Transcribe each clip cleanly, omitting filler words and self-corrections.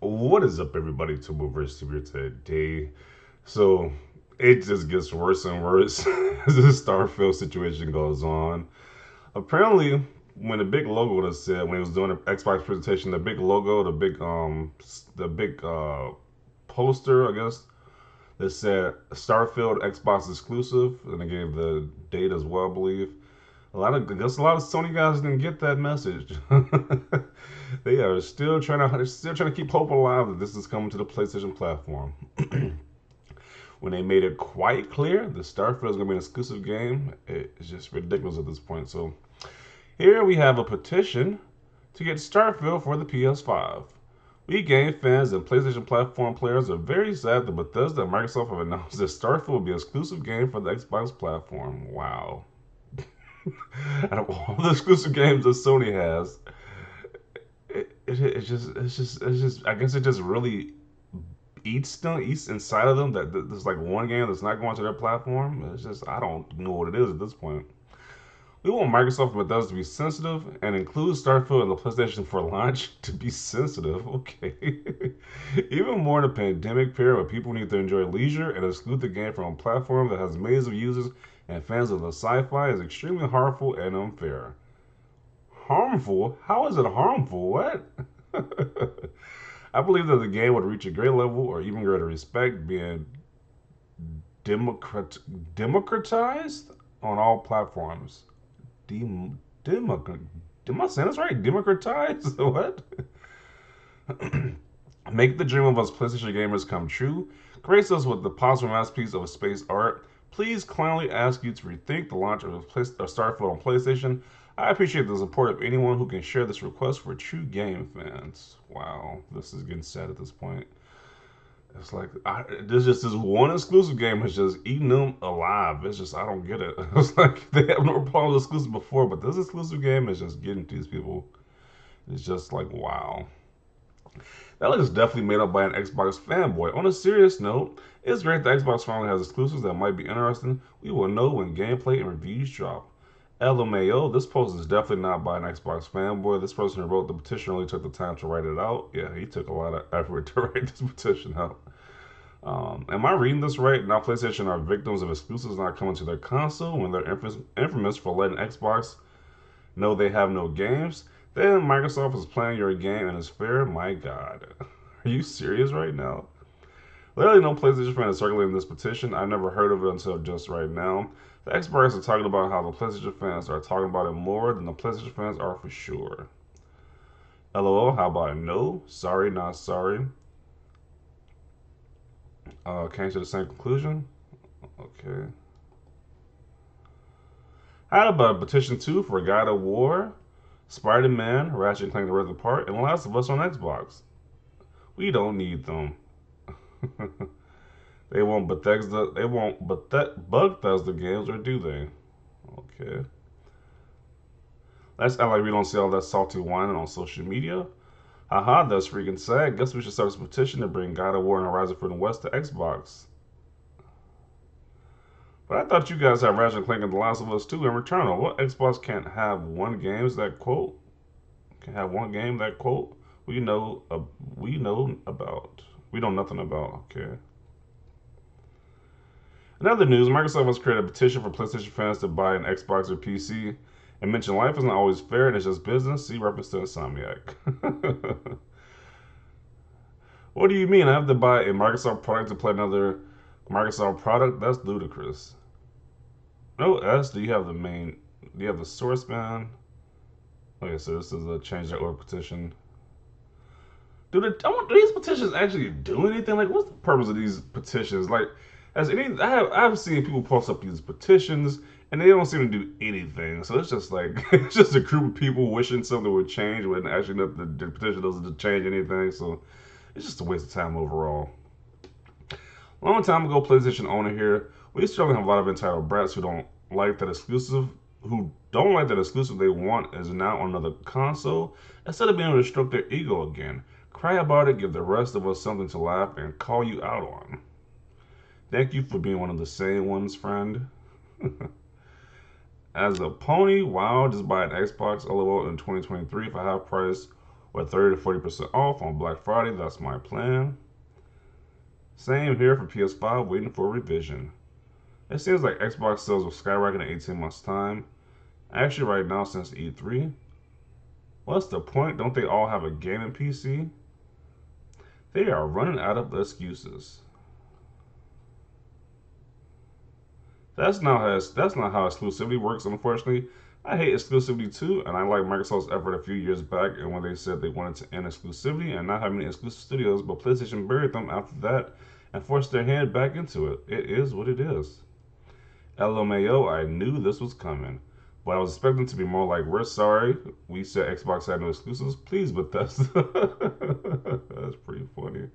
What is up, everybody? To Movers here today. So it just gets worse and worse as this Starfield situation goes on. Apparently, when the big logo was said when he was doing the Xbox presentation, the big logo, the big poster, I guess, that said Starfield Xbox exclusive, and they gave the date as well, I believe. I guess a lot of Sony guys didn't get that message. They are still trying to keep hope alive that this is coming to the PlayStation platform. When they made it quite clear that Starfield is going to be an exclusive game, it's just ridiculous at this point. So here we have a petition to get Starfield for the PS5. We game fans and PlayStation platform players are very sad that Bethesda and Microsoft have announced that Starfield will be an exclusive game for the Xbox platform. Wow. Out of all the exclusive games that Sony has, it's just I guess it just really eats inside of them that there's like one game that's not going to their platform. It's just I don't know what it is at this point. We want Microsoft and Bethesda to be sensitive and include Starfield in the PlayStation 4 launch to be sensitive. Okay. Even more in a pandemic period where people need to enjoy leisure and exclude the game from a platform that has millions of users and fans of the sci-fi is extremely harmful and unfair. Harmful? How is it harmful? What? I believe that the game would reach a great level or even greater respect being democrat- democratized on all platforms. Dem- democ- Am I saying this right? Democratized? What? Make the dream of us PlayStation gamers come true. Grace us with the possible masterpiece of space art. Please kindly ask you to rethink the launch of Starfield on PlayStation. I appreciate the support of anyone who can share this request for true game fans. Wow, this is getting sad at this point. It's like there's just this one exclusive game is just eating them alive. It's just I don't get it. It's like they have no problem with exclusive before, but this exclusive game is just getting to these people. It's just like wow. That list is definitely made up by an Xbox fanboy. On a serious note, it's great that Xbox finally has exclusives that might be interesting. We will know when gameplay and reviews drop. LMAO, this post is definitely not by an Xbox fanboy. This person who wrote the petition really took the time to write it out. Yeah, he took a lot of effort to write this petition out. Am I reading this right? Now PlayStation are victims of exclusives not coming to their console when they're infamous for letting Xbox know they have no games. Then Microsoft is playing your game and it's fair. My God, are you serious right now? Literally, no PlayStation fan is circulating this petition. I never heard of it until just right now. The experts are talking about how the PlayStation fans are talking about it more than the PlayStation fans are for sure. LOL, how about no? Sorry, not sorry. Came to the same conclusion. Okay. How about Petition 2 for God of War, Spider Man, Ratchet and Clank the Rift Apart, and Last of Us on Xbox? We don't need them. They won't Bethesda. They won't Bethesda games, or do they? Okay. Let's act like we don't see all that salty whining on social media. Haha, that's freaking sad. Guess we should start this petition to bring God of War and Horizon Forbidden West to Xbox. But I thought you guys had Ratchet and Clank and The Last of Us 2 and Returnal. What Xbox can't have one games that quote? Can have one game that quote? We know. We know about. We know nothing about. Okay. In other news, Microsoft has created a petition for PlayStation fans to buy an Xbox or PC and mention life is not always fair and it's just business. See reference to Insomniac. What do you mean? I have to buy a Microsoft product to play another Microsoft product? That's ludicrous. No S. Do you have the main? Do you have the source man? Okay, so this is a change that org petition. Do these petitions actually do anything? Like, what's the purpose of these petitions? Like, as any, I've seen people post up these petitions and they don't seem to do anything. So it's just like it's just a group of people wishing something would change when actually the petition doesn't change anything. So it's just a waste of time overall. A long time ago, PlayStation owner here, we still have a lot of entitled brats like that exclusive, who don't like that exclusive they want is now on another console. Instead of being able to stroke their ego again, cry about it, give the rest of us something to laugh and call you out on. Thank you for being one of the sane ones, friend. As a pony, wow, just buy an Xbox LOL in 2023 for half price, with 30 to 40% off on Black Friday. That's my plan. Same here for PS5, waiting for revision. It seems like Xbox sales will skyrocket in 18 months' time. Actually, right now, since E3. What's the point? Don't they all have a gaming PC? They are running out of excuses. That's not how exclusivity works, unfortunately. I hate exclusivity too, and I like Microsoft's effort a few years back and when they said they wanted to end exclusivity and not have any exclusive studios, but PlayStation buried them after that and forced their hand back into it. It is what it is. LMAO, I knew this was coming, but I was expecting to be more like, we're sorry, we said Xbox had no exclusives, please Bethesda. That's pretty funny.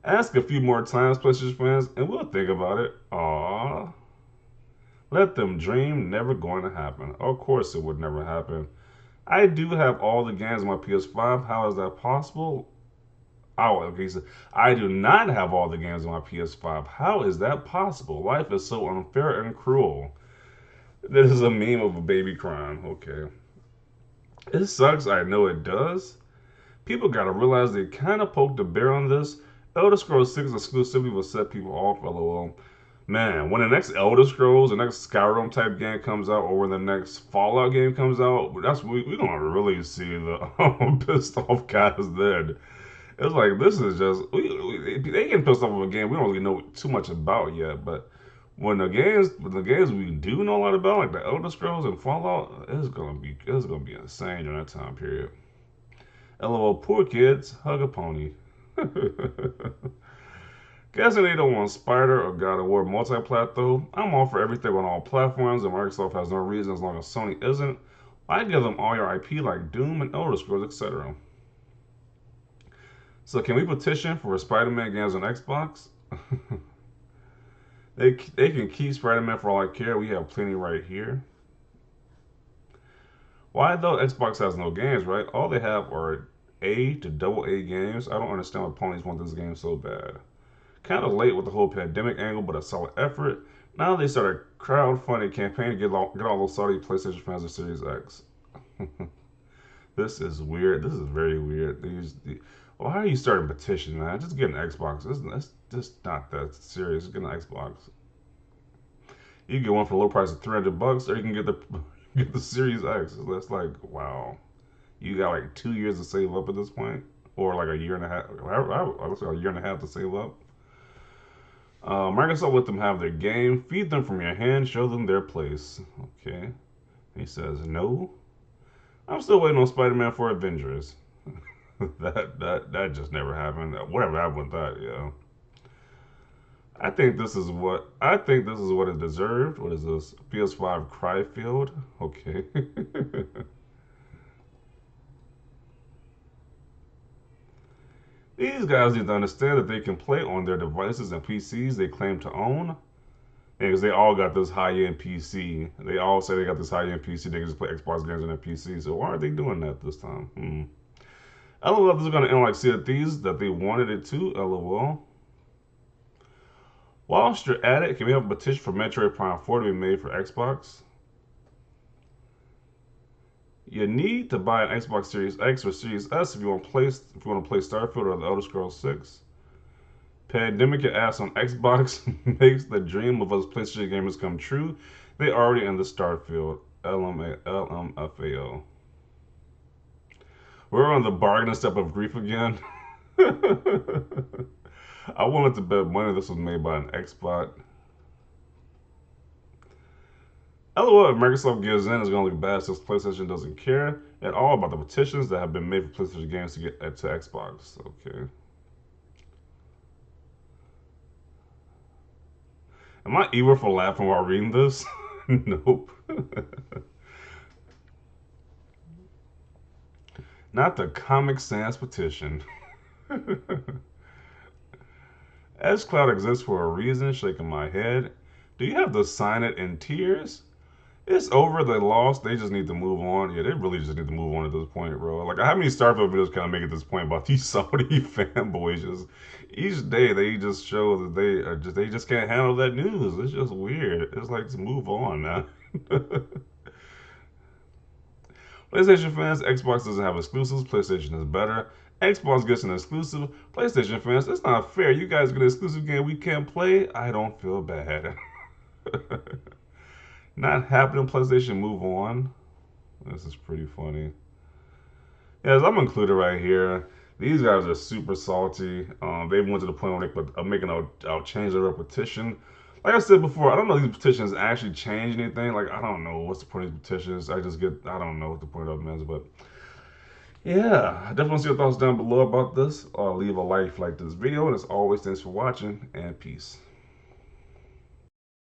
Ask a few more times, PlayStation fans, and we'll think about it. Aww. Let them dream, never going to happen. Of course it would never happen. I do have all the games on my PS5. How is that possible? Oh, okay, so I do not have all the games on my PS5. How is that possible? Life is so unfair and cruel. This is a meme of a baby crying. Okay. It sucks, I know it does. People gotta realize they kinda poked the bear on this. Elder Scrolls 6 exclusivity will set people off, lol. Man, when the next Elder Scrolls, the next Skyrim type game comes out, or when the next Fallout game comes out, that's we're gonna really see the pissed off guys then. It's like this is just they get pissed off of a game we don't really know too much about yet, but when the games we do know a lot about, like the Elder Scrolls and Fallout, it's gonna be insane during that time period. LOL, poor kids, hug a pony. Guessing they don't want Spider or God of War multi-plat though. I'm all for everything on all platforms, and Microsoft has no reason as long as Sony isn't. I give them all your IP like Doom and Elder Scrolls, etc. So can we petition for Spider-Man games on Xbox? they can keep Spider-Man for all I care. We have plenty right here. Why though? Xbox has no games, right? All they have are A to double A games. I don't understand why ponies want this game so bad. Kind of late with the whole pandemic angle, but a solid effort. Now they start a crowdfunding campaign to get all those Saudi PlayStation fans of Series X. This is weird. This is very weird. Why are you starting a petition, man? Just get an Xbox. It's just not that serious. Just get an Xbox. You can get one for a low price of $300, or you can get the Series X. That's like, wow. You got like 2 years to save up at this point, or like a year and a half. Let's say a year and a half to save up. Microsoft let them have their game. Feed them from your hand. Show them their place. Okay. He says no. I'm still waiting on Spider-Man for Avengers. that just never happened. Whatever happened with that, yeah. I think this is what it deserved. What is this? PS5 Cryfield? Okay. These guys need to understand that they can play on their devices and PCs they claim to own. Because they all got this high-end PC. They all say they got this high-end PC. They can just play Xbox games on their PC. So why are they doing that this time? LOL, this is going to end like Sea of Thieves that they wanted it to. LOL. Whilst you're at it, can we have a petition for Metroid Prime 4 to be made for Xbox? You need to buy an Xbox Series X or Series S if you want to play Starfield or the Elder Scrolls 6. Pandemic your ass on Xbox makes the dream of us PlayStation gamers come true. They already in the Starfield. LMFAO. We're on the bargaining step of grief again. I wanted to bet money this was made by an Xbox. LOL, if Microsoft gives in, it's going to look bad since PlayStation doesn't care at all about the petitions that have been made for PlayStation games to get to Xbox. Okay. Am I evil for laughing while reading this? Nope. Not the Comic Sans petition. xCloud exists for a reason, shaking my head. Do you have to sign it in tears? It's over, they lost, they just need to move on. Yeah, they really just need to move on at this point, bro. Like, how many Starfield videos can I make at this point about these Saudi fanboys? Just each day they just show that they just can't handle that news. It's just weird. It's like, just move on, man. PlayStation fans, Xbox doesn't have exclusives. PlayStation is better. Xbox gets an exclusive. PlayStation fans, it's not fair. You guys get an exclusive game we can't play. I don't feel bad. Not happening. PlayStation, move on. This is pretty funny. Yes, I'm included right here. These guys are super salty. They went to the point where they are making a change their petition. Like I said before, I don't know if these petitions actually change anything. Like I don't know what's the point of these petitions. I don't know what the point of them is, but yeah, I definitely see your thoughts down below about this. Leave a like if you like this video, and as always, thanks for watching and peace.